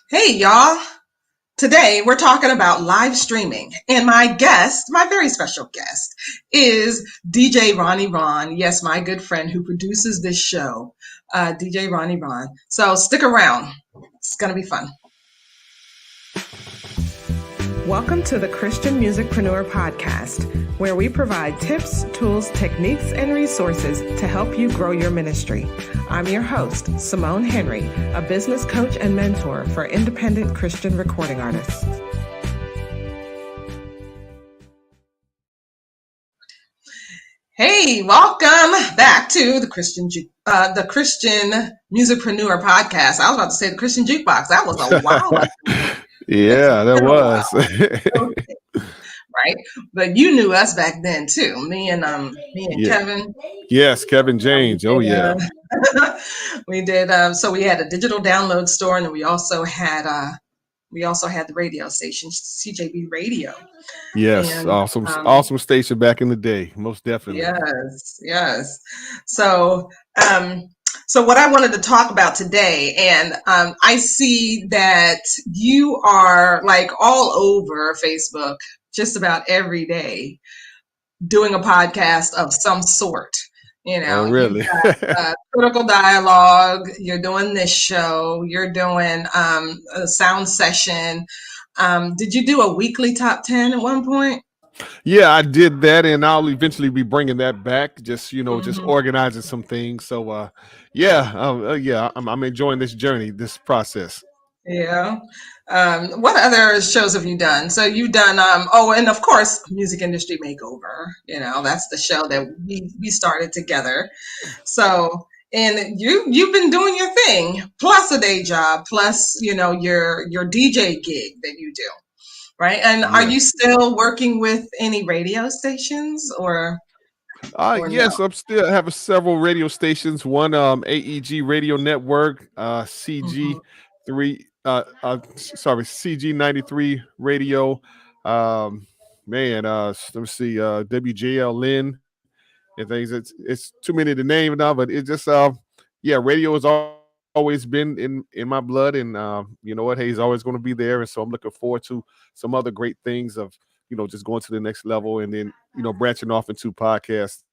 Hey, y'all. Today we're talking about live streaming. And my guest, my very special guest, is DJ Ronnie Ron. Yes, my good friend who produces this show, DJ Ronnie Ron. So stick around. It's going to be fun. Welcome to the Christian Musicprenuer podcast, where we provide tips, tools, techniques, and resources to help you grow your ministry. I'm your host, Simone Henry, a business coach and mentor for independent Christian recording artists. Hey, welcome back to the Christian Musicprenuer podcast. I was about to say the Christian Jukebox. That was a while ago. Yeah, that was. Right, but you knew us back then too. Me and Yeah. Kevin. Yes, Kevin James. Oh yeah. We did. So we had a digital download store, and then we also had the radio station, CJB Radio. Yes, And, awesome station back in the day, most definitely. Yes. So what I wanted to talk about today, and I see that you are like all over Facebook just about every day doing a podcast of some sort. You know, Oh, really? You've got Critical Dialogue, you're doing this show, you're doing a sound session. Did you do a weekly top 10 at one point? Yeah, I did that, and I'll eventually be bringing that back. Just just organizing some things. So, I'm enjoying this journey, this process. Yeah. What other shows have you done? So you've done, and of course, Music Industry Makeover. You know, that's the show that we started together. So, and you've been doing your thing, plus a day job, plus, your DJ gig that you do, right? And Are you still working with any radio stations or Yes, no? I'm still having several radio stations. One AEG Radio Network, CG3 CG93 Radio. Let me see, WJLN and things. It's too many to name now, but it just radio has always been in my blood, and you know what, hey, he's always going to be there, and so I'm looking forward to some other great things of just going to the next level, and then branching off into podcasts.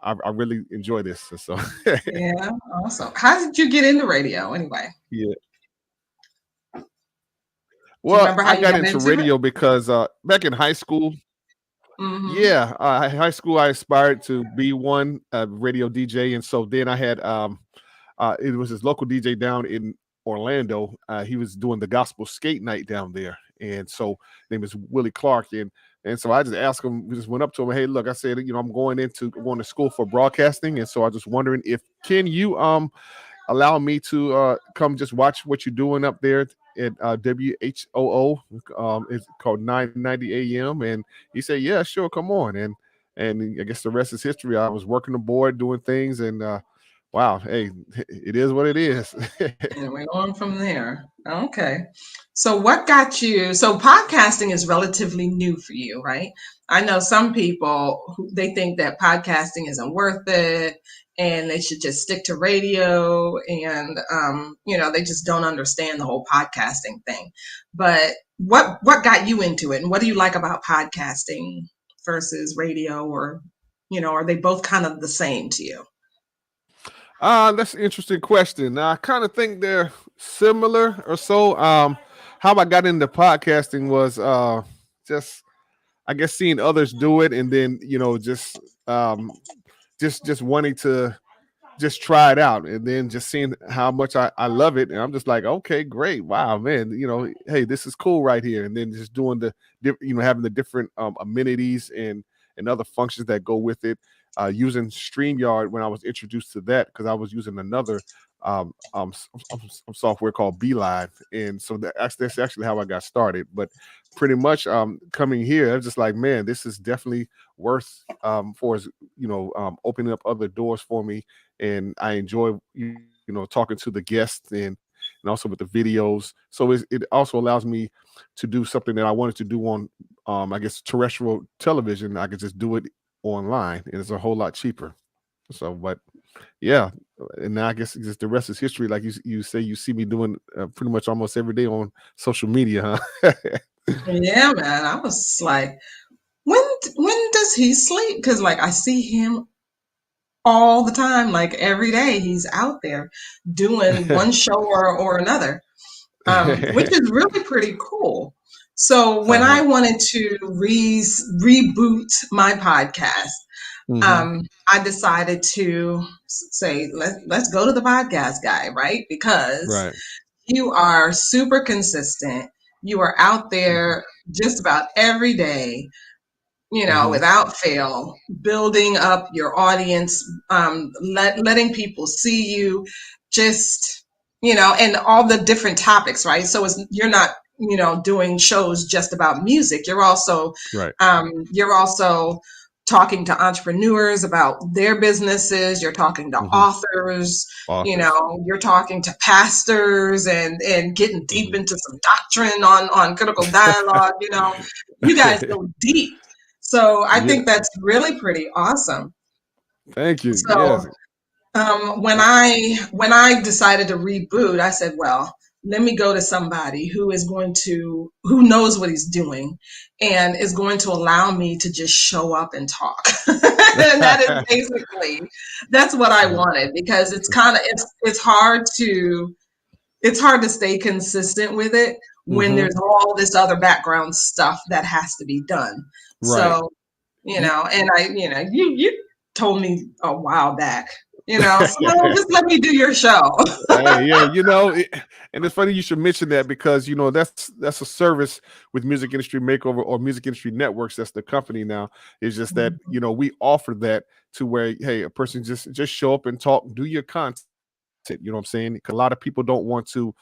I really enjoy this. So Yeah, awesome. How did you get into radio anyway? yeah. Do you Well, remember how I you got got into into radio because back in high school, high school, I aspired to be one radio DJ, and so then I had it was this local DJ down in Orlando. He was doing the gospel skate night down there, and so his name is Willie Clark, and so I just asked him. We just went up to him. Hey, look, I said, I'm going to school for broadcasting, and so I was just wondering if can you allow me to come just watch what you're doing up there at WHOO. It's called 990 AM, and he said, yeah, sure, come on. And I guess the rest is history. I was working the board, doing things, and wow, hey, it is what it is. And went on from there. Okay. So what got you? So podcasting is relatively new for you, right? I know some people they think that podcasting isn't worth it and they should just stick to radio, and they just don't understand the whole podcasting thing. But what got you into it, and what do you like about podcasting versus radio, or are they both kind of the same to you? That's an interesting question. I kind of think they're similar or so. How I got into podcasting was just, I guess, seeing others do it, and then just wanting to just try it out, and then just seeing how much I love it, and I'm just like, okay, great, wow, man, hey, this is cool right here, and then just doing having the different amenities and other functions that go with it. Using StreamYard when I was introduced to that, because I was using another software called BeLive, and so that's actually how I got started. But pretty much coming here, I was just like, man, this is definitely worth for us, opening up other doors for me, and I enjoy talking to the guests and also with the videos. So it also allows me to do something that I wanted to do on I guess terrestrial television. I could just do it online, and it's a whole lot cheaper. So, but yeah, and now I guess just the rest is history. Like you say, you see me doing pretty much almost every day on social media, huh? Yeah, man. I was like, when when does he sleep? Because like I see him all the time, like every day he's out there doing one show or another, which is really pretty cool. So when I Uh-huh. wanted to reboot my podcast, Hmm. I decided to say, let's go to the podcast guy, right? Because Right. you are super consistent. You are out Hmm. there just about every day, Hmm. without fail, building up your audience, letting people see you, just, and all the different topics, right? So you're not, doing shows just about music. Right. You're also talking to entrepreneurs about their businesses. You're talking to Hmm. authors. Authors. You're talking to pastors and getting deep Hmm. into some doctrine on critical dialogue. You guys go deep. So I Yeah. think that's really pretty awesome. Thank you. So Yes. when I decided to reboot, I said, well, let me go to somebody who knows what he's doing and is going to allow me to just show up and talk. And that's what I wanted, because it's hard to stay consistent with it when Hmm. there's all this other background stuff that has to be done. Right. So, and you told me a while back, so just let me do your show. Hey, yeah, and it's funny you should mention that because that's a service with Music Industry Makeover or Music Industry Networks. That's the company now. It's just that we offer that to where, hey, a person just show up and talk, do your content. You know what I'm saying? 'Cause a lot of people don't want to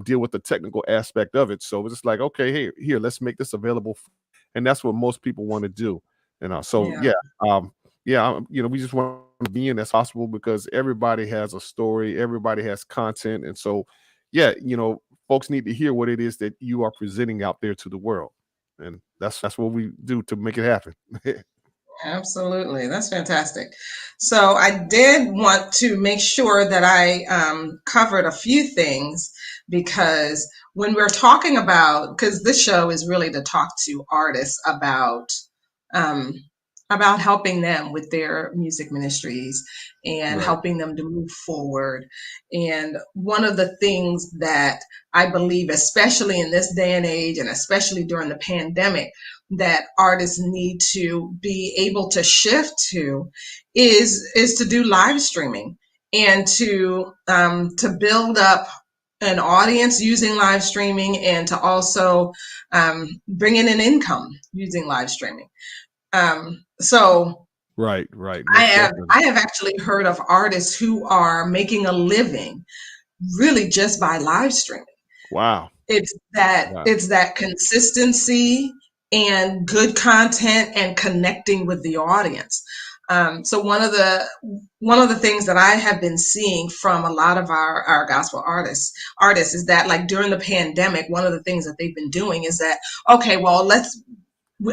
deal with the technical aspect of it. So it's just like, okay, hey, here, let's make this available, and that's what most people want to do. So Yeah, yeah, um, yeah, we just want to be in as possible because everybody has a story, everybody has content, and so yeah, folks need to hear what it is that you are presenting out there to the world, and that's what we do to make it happen. absolutely. That's fantastic. So I did want to make sure that I covered a few things, because when we're talking about, because this show is really to talk to artists um, about helping them with their music ministries and Right, helping them to move forward. And one of the things that I believe, especially in this day and age, and especially during the pandemic, that artists need to be able to shift to is to do live streaming, and to build up an audience using live streaming, and to also bring in an income using live streaming. So right, I most have definitely. I have actually heard of artists who are making a living really just by live streaming. Wow, It's that wow, it's that consistency and good content and connecting with the audience. So one of the things that I have been seeing from a lot of our gospel artists is that, like, during the pandemic, one of the things that they've been doing is that, okay, well,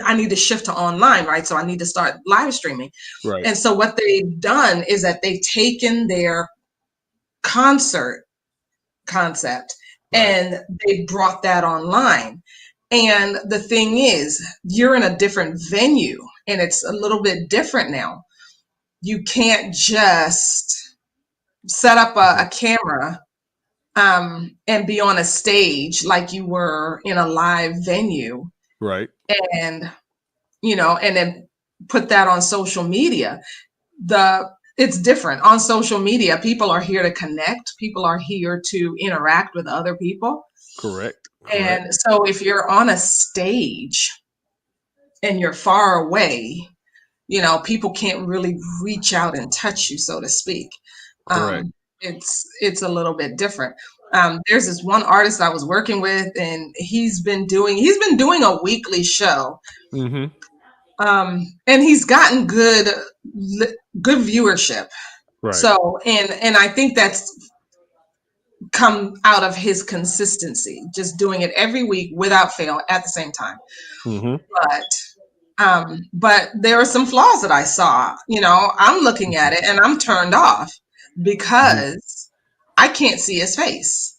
I need to shift to online, right? So I need to start live streaming. right, And so what they've done is that they've taken their concert concept right, and they brought that online. And the thing is, you're in a different venue and it's a little bit different now. You can't just set up mhm, a camera and be on a stage like you were in a live venue, right, and and then put that on social media. It's different on social media. People are here to connect. People are here to interact with other people. correct, correct, And so if you're on a stage and you're far away, people can't really reach out and touch you, so to speak. correct. It's a little bit different. There's this one artist I was working with, and he's been doing a weekly show, Hmm. and he's gotten good viewership. Right. So, and I think that's come out of his consistency, just doing it every week without fail at the same time. Hmm. But But there are some flaws that I saw. I'm looking at it and I'm turned off Mhm. because I can't see his face.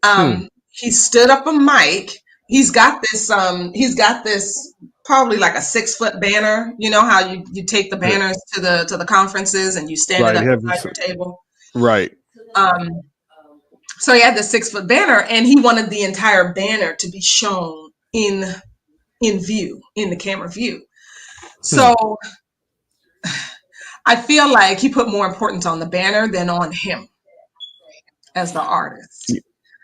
Hmm. He stood up a mic. He's got this probably like a 6 foot banner. You know how you take the Yeah. banners to the conferences and you stand it Right. up Have beside your table. right. Um, so he had the 6 foot banner and he wanted the entire banner to be shown in view, in the camera view. Hmm. So I feel like he put more importance on the banner than on him as the Y- artist,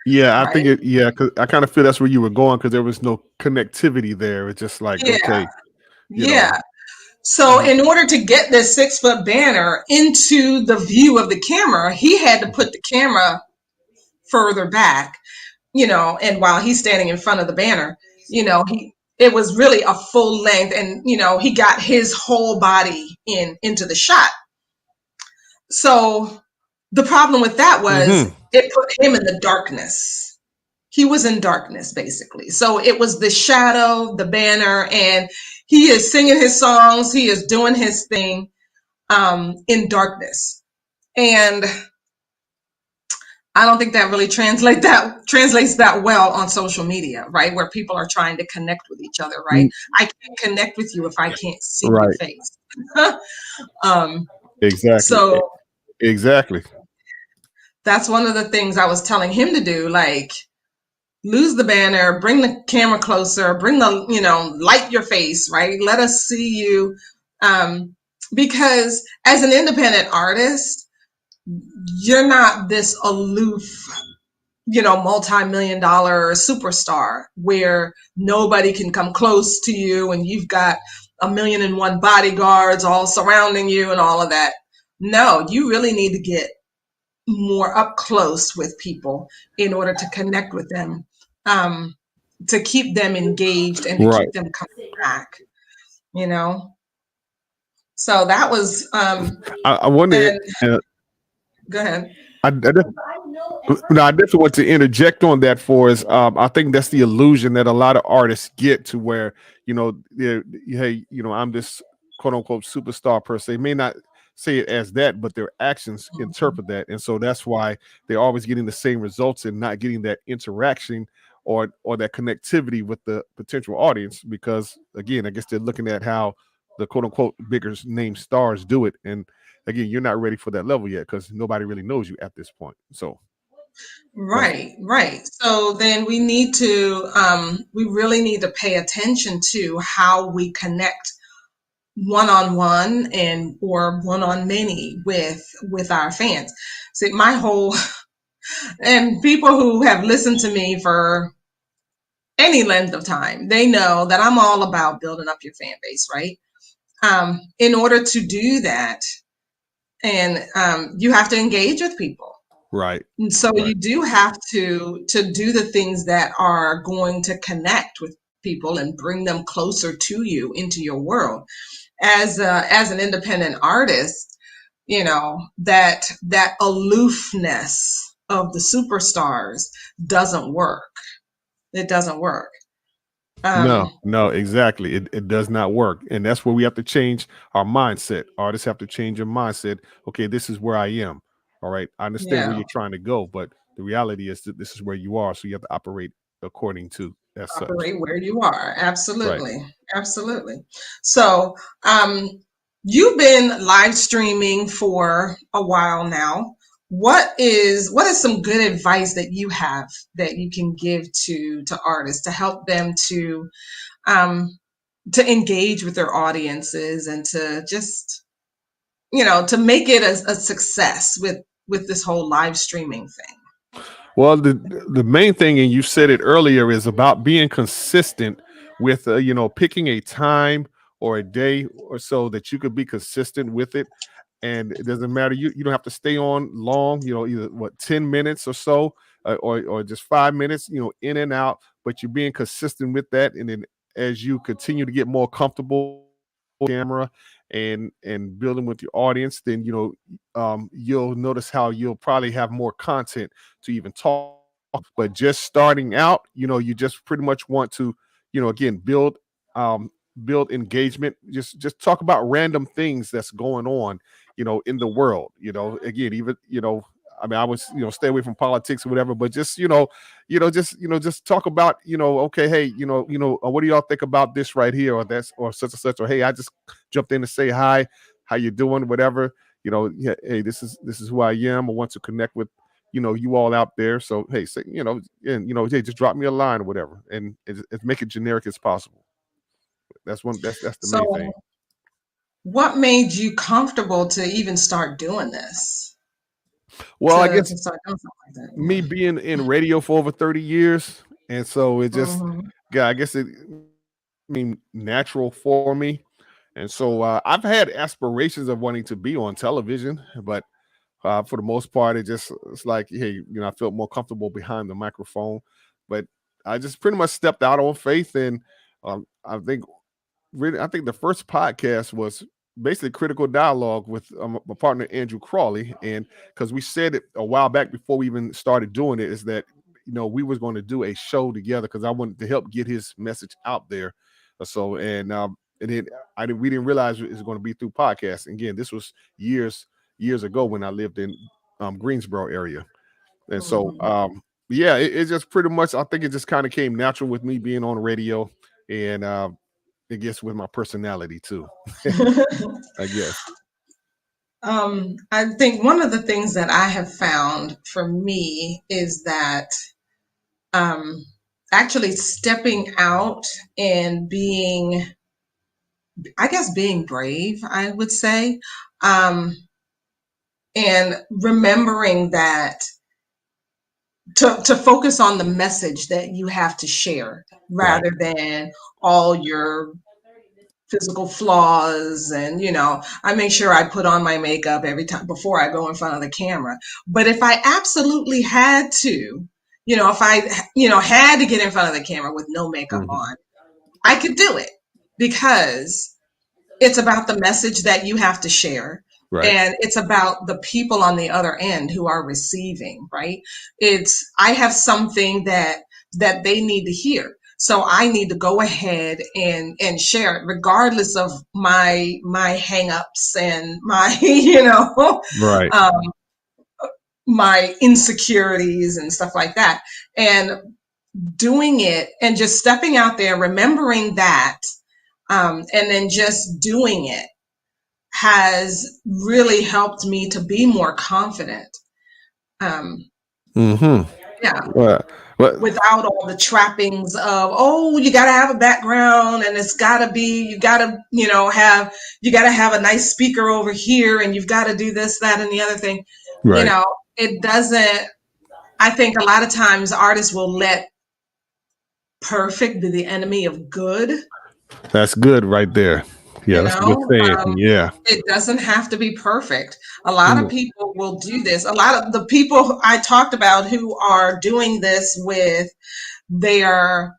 Yeah, I right? think it. Yeah, because I kind of feel that's where you were going because there was no connectivity there. It's just like, Yeah, okay, you know. yeah. So Mhm. in order to get this 6 foot banner into the view of the camera, he had to put the camera further back, and while he's standing in front of the banner, he it was really a full length, and he got his whole body into the shot. So the problem with that was Mhm. it put him in the darkness. He was in darkness basically. So it was the shadow, the banner, and he is singing his songs, he is doing his thing in darkness. And I don't think that really translates that well on social media, right? Where people are trying to connect with each other, right? Mm. I can't connect with you if I can't see your Right. face. um, Exactly. so Exactly. that's one of the things I was telling him to do, like lose the banner, bring the camera closer, bring light your face, right? Let us see you. Um, because as an independent artist, you're not this aloof, multi-million dollar superstar where nobody can come close to you and you've got 1,000,001 bodyguards all surrounding you and all of that. No, you really need to get more up close with people in order to connect with them, um, to keep them engaged and to Right. keep them coming back, you know? So that was, I wonder. and go ahead. No, I definitely want to interject on that for us. I think that's the illusion that a lot of artists get to where, hey, I'm this quote unquote superstar per se. May not say it as that, but their actions interpret that. And so that's why they're always getting the same results and not getting that interaction or that connectivity with the potential audience. Because again, I guess they're looking at how the quote unquote bigger name stars do it. And again, you're not ready for that level yet because nobody really knows you at this point. So that's Right, right. So then we really need to pay attention to how we connect one on one and or one on many with our fans. See, my whole and people who have listened to me for any length of time, they know that I'm all about building up your fan base, right? In order to do that, and you have to engage with people. right. And so Right. you do have to do the things that are going to connect with people and bring them closer to you into your world. As an independent artist, that aloofness of the superstars doesn't work. It doesn't work. No, Um, no, exactly. It does not work. And that's where we have to change our mindset. Artists have to change your mindset. Okay, this is where I am. All right. I understand where yeah. you're trying to go, but the reality is that this is where you are. So you have to operate according to as such. Operate where you are. Right. Absolutely. Absolutely. So, um, you've been live streaming for a while now. What is some good advice that you have that you can give to artists to help them um, to engage with their audiences and to just, to make it a success with this whole live streaming thing? Well, the main thing, and you said it earlier, is about being consistent with picking a time or a day or so that you could be consistent with it. And it doesn't matter. You don't have to stay on long. Either 10 minutes or so, or just 5 minutes. In and out. But you're being consistent with that, and then as you continue to get more comfortable camera and building with your audience, then you'll notice how you'll probably have more content to even talk. But just starting out, you just pretty much want to, again, build build engagement. Just talk about random things that's going on, in the world. Again, even I mean, I was stay away from politics or whatever, but just just talk about okay, hey, what do y'all think about this right here, or that's, or such and such, or hey, I just jumped in to say hi, how you doing, whatever. Yeah, hey, this is who I am. I want to connect with you all out there. So hey, say, and hey, just drop me a line or whatever, and it's make it generic as possible. That's the main thing. So, what made you comfortable to even start doing this? Well, I To guess start doing something like that, me being in radio for over 30 years, and so it yeah. just, yeah, I guess it natural for me. And so I've had aspirations of wanting to be on television, but for the most part, it's like, hey, I felt more comfortable behind the microphone. But I just pretty much stepped out on faith, and I think I think the first podcast was basically critical dialogue with my partner Andrew Crawley, and because we said it a while back before we even started doing it, is that we was going to do a show together because I wanted to help get his message out there. So and then we didn't realize it was going to be through podcasting. Again, this was years ago when I lived in Greensboro area, and so Mhm. yeah, it just pretty much, I think it just kind of came natural with me being on radio, and I guess with my personality too. I guess. I think one of the things that I have found for me is that um, actually stepping out and being, I guess, being brave, I would say, um, and remembering that to focus on the message that you have to share Right. rather than all your physical flaws. And I make sure I put on my makeup every time before I go in front of the camera. But if I absolutely had to, if I had to get in front of the camera with no makeup Mhm. on, I could do it, because it's about the message that you have to share, Right. and it's about the people on the other end who are receiving, right? I have something that they need to hear, so I need to go ahead and share it, regardless of my hangups and my Right. um, my insecurities and stuff like that, and doing it and just stepping out there, remembering that, and then just doing it has really helped me to be more confident. Um, Mm-hmm. yeah, Well, without all the trappings of, oh, you got to have a background, and it's got to be, you got to have a nice speaker over here, and you've got to do this, that, and the other thing. You right. know, it doesn't, I think a lot of times artists will let perfect be the enemy of good. That's good right there. Yeah, You that's a good know, saying. Yeah. it doesn't have to be perfect. A lot of Mm. people will do this. A lot of the people I talked about who are doing this with their,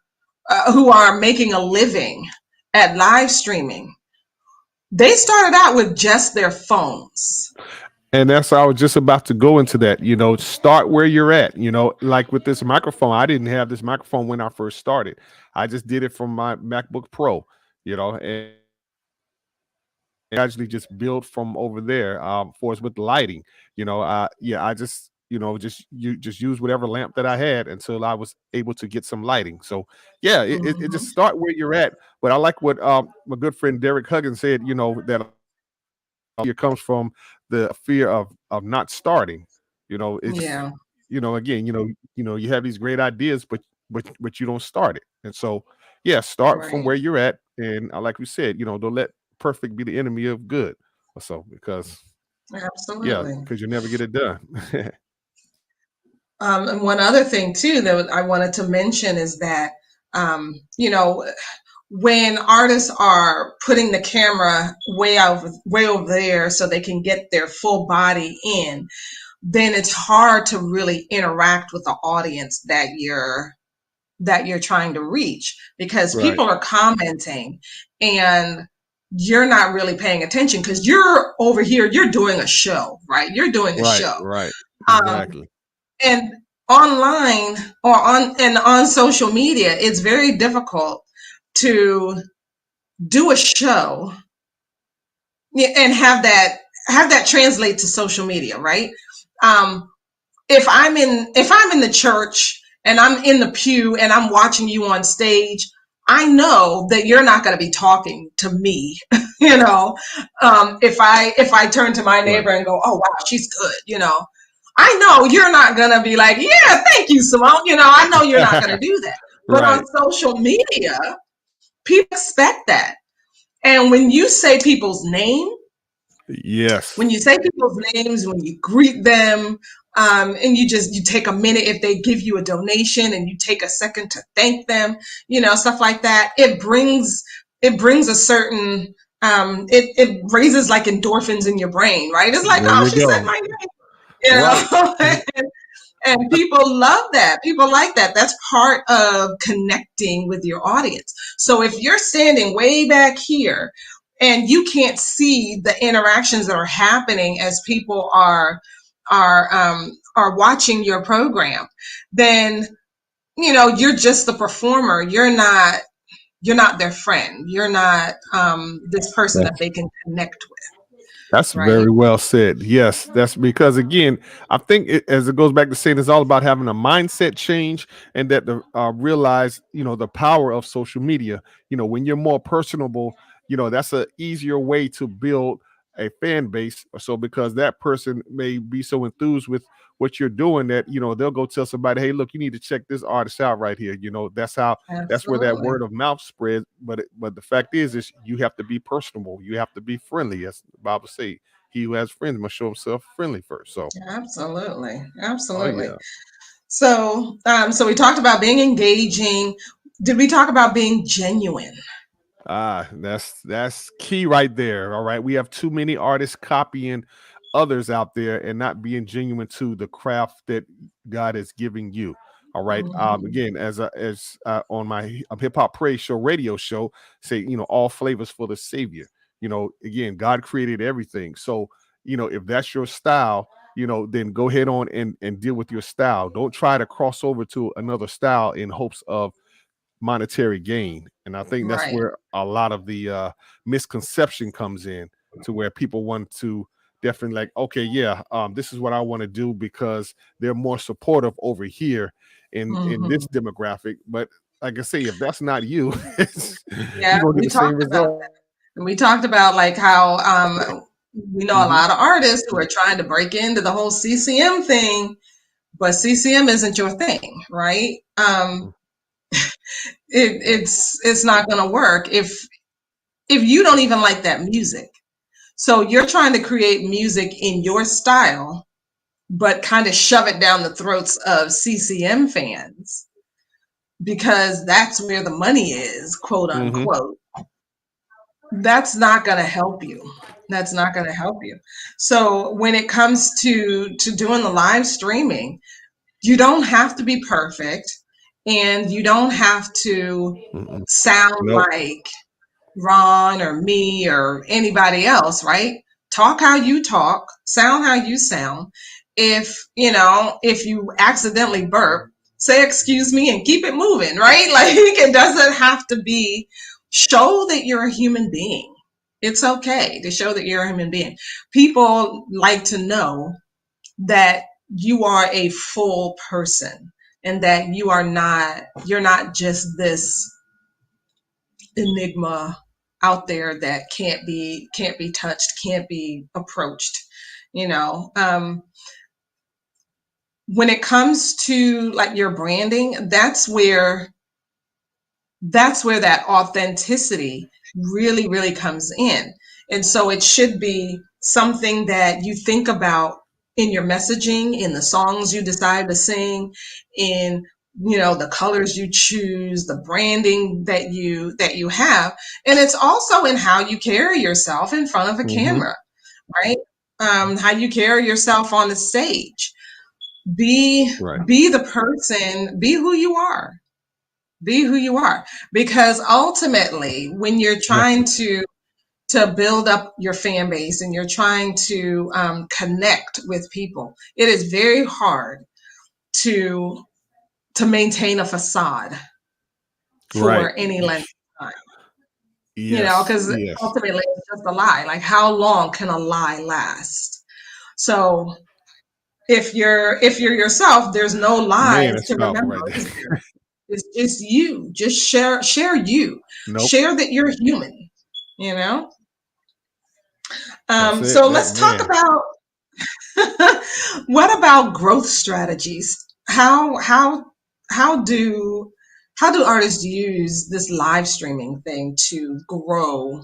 who are making a living at live streaming, they started out with just their phones. And that's, I was just about to go into that. Start where you're at. Like with this microphone, I didn't have this microphone when I first started. I just did it from my MacBook Pro. And actually just built from over there, for us with lighting. Yeah, I just just use whatever lamp that I had until I was able to get some lighting. So yeah, it Mhm. just start where you're at. But I like what my good friend Derek Huggins said, that fear comes from the fear of not starting. It's Yeah, again, you have these great ideas, but you don't start it. And so yeah, start from right. where you're at. And like we said, don't let perfect be the enemy of good. So because yeah, Absolutely. because you never get it done. And one other thing too that I wanted to mention is that, you know, when artists are putting the camera way over there so they can get their full body in, then it's hard to really interact with the audience that you're trying to reach, because Right. people are commenting and you're not really paying attention because you're over here, you're doing a show, right? You're doing a Right. show. Right. Um, Exactly. and online or on social media, it's very difficult to do a show, and have that translate to social media, right? Um, if I'm in the church and I'm in the pew and I'm watching you on stage, I know that you're not going to be talking to me, you know. If I turn to my Right. neighbor and go, "Oh wow, she's good," I know you're not going to be like, "Yeah, thank you, Simone." I know you're not going to do that. But on Right. social media, people expect that. And when you say people's name, Yes. when you say people's names, when you greet them, and you take a minute if they give you a donation, and you take a second to thank them, stuff like that. It brings a certain, it raises like endorphins in your brain, right? It's like, There oh, you she said go. my name, Right. and people love that. People like that. That's part of connecting with your audience. So if you're standing way back here and you can't see the interactions that are happening as people are watching your program, then you're just the performer. You're not their friend. You're not this person that they can connect That's with, right? very well said. Yes, that's because again, I think as it goes back to saying, it's all about having a mindset change, and that the realize the power of social media. When you're more personable, that's a easier way to build a fan base. So because that person may be so enthused with what you're doing that they'll go tell somebody, hey, look, you need to check this artist out right here. That's where that Absolutely. word of mouth spreads. But the fact is you have to be personable. You have to be friendly, as the Bible say. He who has friends must show himself friendly first. So, Absolutely. oh Absolutely. yeah. So we talked about being engaging. Did we talk about being genuine? That's key right there. All right. We have too many artists copying others out there and not being genuine to the craft that God is giving you. All right. Mhm. Again, as on my hip hop praise show, radio show, say, all flavors for the Savior. Again, God created everything. So, if that's your style, then go ahead on and deal with your style. Don't try to cross over to another style in hopes of monetary gain. And I think that's Right. where a lot of the misconception comes in, to where people want to definitely like, okay, yeah, this is what I want to do because they're more supportive over here in this Mhm. demographic. But like I say, if that's not you, Yeah, you're gonna get we the same talked about result. that. And we talked about like how we know a Hmm. lot of artists who are trying to break into the whole CCM thing, but CCM isn't your thing, right? It's not going to work if you don't even like that music. So you're trying to create music in your style, but kind of shove it down the throats of CCM fans because that's where the money is, quote Hmm. unquote. That's not going to help you. That's not going to help you. So when it comes to doing the live streaming, you don't have to be perfect, and you don't have to Mm-mm. sound Nope. like Ron or me or anybody else, right? Talk how you talk, sound how you sound. If you accidentally burp, say excuse me and keep it moving, right? Like it doesn't have to be, show that you're a human being. It's okay to show that you're a human being. People like to know that you are a full person, and that you're not just this enigma out there that can't be touched, can't be approached. You know, when it comes to like your branding, that's where that authenticity really, really comes in. And so it should be something that you think about in your messaging, in the songs you decide to sing, in the colors you choose, the branding that you have. And it's also in how you carry yourself in front of a Hmm. camera, right? How you carry yourself on the stage. Be Right. be the person, be who you are, be who you are, because ultimately when you're trying to build up your fan base and you're trying to connect with people, it is very hard to maintain a facade Right. for any length of time. Yes, because yes. ultimately it's just a lie. Like, how long can a lie last? So if you're yourself, there's no Man, lies it's to powerful remember, right is there. there? It's just you. Just share you. Nope. Share that you're human, you know? That's it. So That let's talk man. about what about growth strategies? How do how do artists use this live streaming thing to grow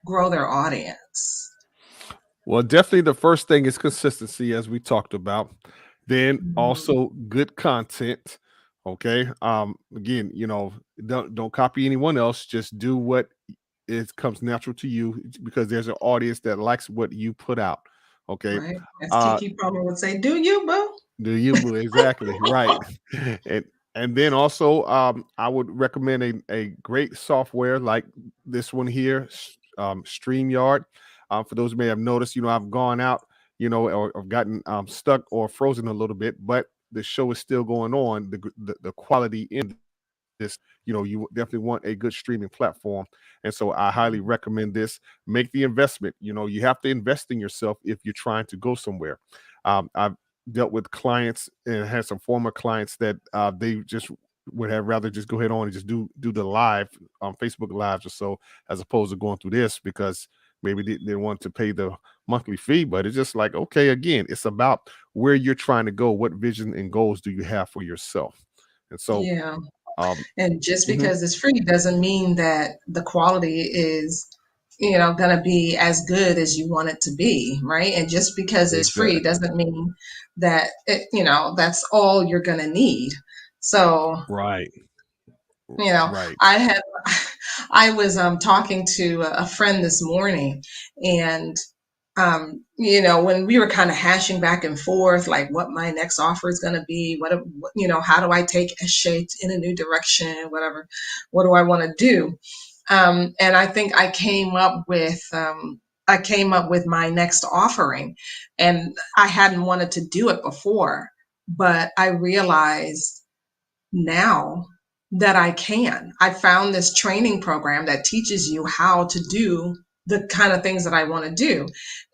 their audience? Well, definitely the first thing is consistency, as we talked about. Then Mhm. also good content. Okay. Again, don't copy anyone else. Just do what it comes natural to you because there's an audience that likes what you put out. Okay. Right? As Uh Kiki Palmer would say, do you, boo? do you exactly right. and and then also I would recommend a great software like this one here, StreamYard. For those who may have noticed, I've gone out, or gotten stuck or frozen a little bit, but the show is still going on. The quality in this, you definitely want a good streaming platform. And so I highly recommend this. Make the investment. You have to invest in yourself if you're trying to go somewhere. I've dealt with clients and had some former clients that they just would have rather just go ahead on and just do the live on Facebook lives or so, as opposed to going through this because maybe they want to pay the monthly fee. But it's just like, okay, again, it's about where you're trying to go. What vision and goals do you have for yourself? And so Yeah. um, And just mhm, because it's free doesn't mean that the quality is, going to be as good as you want it to be, right? And just because it's free exactly. doesn't mean that that's all you're going to need. So, Right. you know, Right. I had I was talking to a friend this morning, and when we were kind of hashing back and forth, like what my next offer is going to be, how do I take Eshe in a new direction, whatever, what do I want to do? And I think I came up with my next offering, and I hadn't wanted to do it before, but I realized now that I can. I found this training program that teaches you how to do the kind of things that I want to do.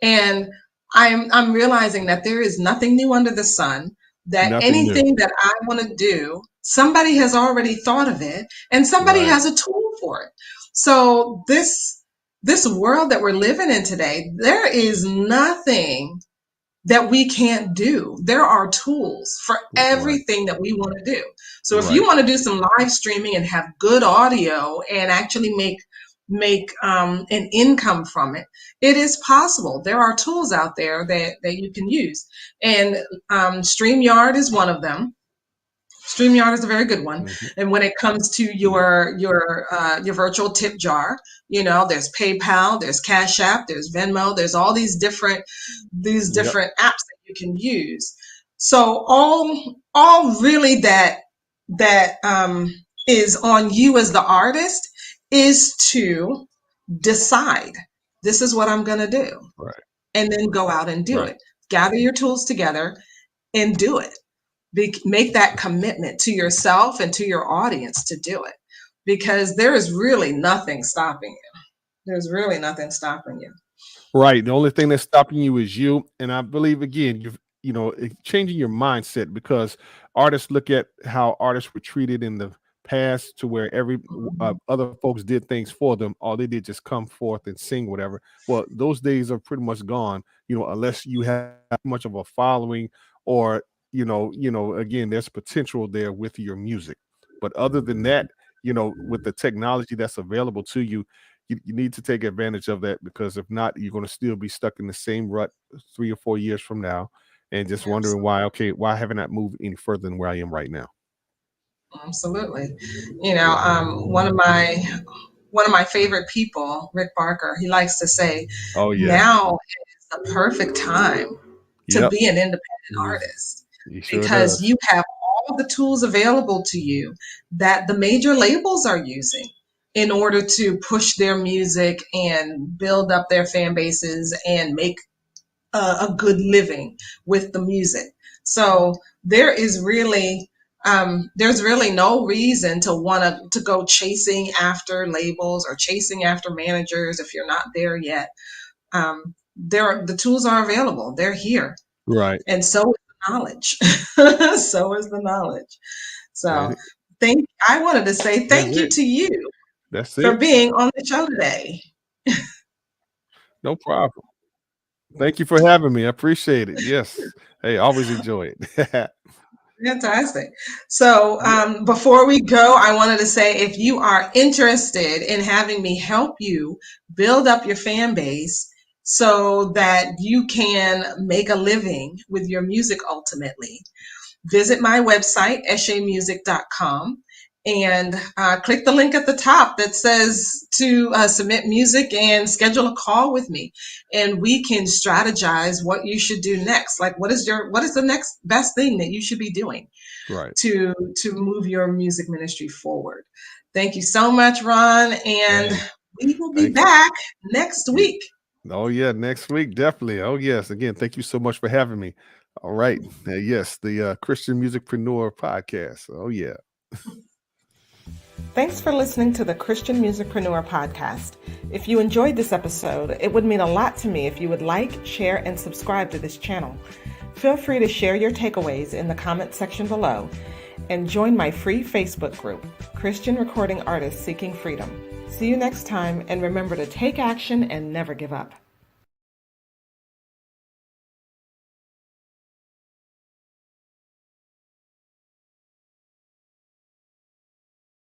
And I'm realizing that there is nothing new under the sun, that Nothing new. anything that I want to do, somebody has already thought of it and somebody Right. has a tool for it. So this world that we're living in today, there is nothing that we can't do. There are tools for Right. everything that we want to do. So if you Right. want to do some live streaming and have good audio and actually make an income from it, it is possible. There are tools out there that you can use, and StreamYard is one of them. StreamYard is a very good one. Mhm. And when it comes to Yep. your virtual tip jar, there's PayPal, there's Cash App, there's Venmo, there's all these Yep. different apps that you can use. So all really that is on you as the artist is to decide, this is what I'm going to do, Right. and then go out and do Right. it. Gather your tools together and do it. Make that commitment to yourself and to your audience to do it, because there is really nothing stopping you. There's really nothing stopping you. Right. The only thing that's stopping you is you. And I believe again, changing your mindset because artists look at how artists were treated in the past to where every Mhm. other folks did things for them. All they did just come forth and sing whatever. Well, those days are pretty much gone. Unless you have much of a following or again, there's potential there with your music. But other than that, with the technology that's available to you, you need to take advantage of that because if not, you're going to still be stuck in the same rut 3 or 4 years from now and just wondering Absolutely. why, okay, why haven't I moved any further than where I am right now? Absolutely. Yeah. One of my favorite people, Rick Barker, he likes to say, Oh, yeah. now is the perfect time to Yep. be an independent He's, artist, he sure because does. you have all the tools available to you that the major labels are using in order to push their music and build up their fan bases and make a good living with the music. So there is really there's really no reason to want to go chasing after labels or chasing after managers if you're not there yet. The tools are available. They're here. Right. And so is the knowledge. So is the knowledge. So And I wanted to say that's thank you it. to you That's for it. being on the show today. No problem. Thank you for having me. I appreciate it. Yes. Hey, always enjoy it. Fantastic. So before we go, I wanted to say if you are interested in having me help you build up your fan base so that you can make a living with your music ultimately, visit my website, eshemusic.com, and click the link at the top that says to submit music and schedule a call with me. And we can strategize what you should do next. Like, what is the next best thing that you should be doing Right. to move your music ministry forward? Thank you so much, Ron. And Hey, we will be thanks. back next Yeah. week. Oh, yeah. Next week. Definitely. Oh, yes. Again, thank you so much for having me. All right. Yes. The Christian Musicpreneur podcast. Oh, yeah. Thanks for listening to the Christian Musicpreneur podcast. If you enjoyed this episode, it would mean a lot to me if you would like, share, and subscribe to this channel. Feel free to share your takeaways in the comment section below and join my free Facebook group, Christian Recording Artists Seeking Freedom. See you next time, and remember to take action and never give up.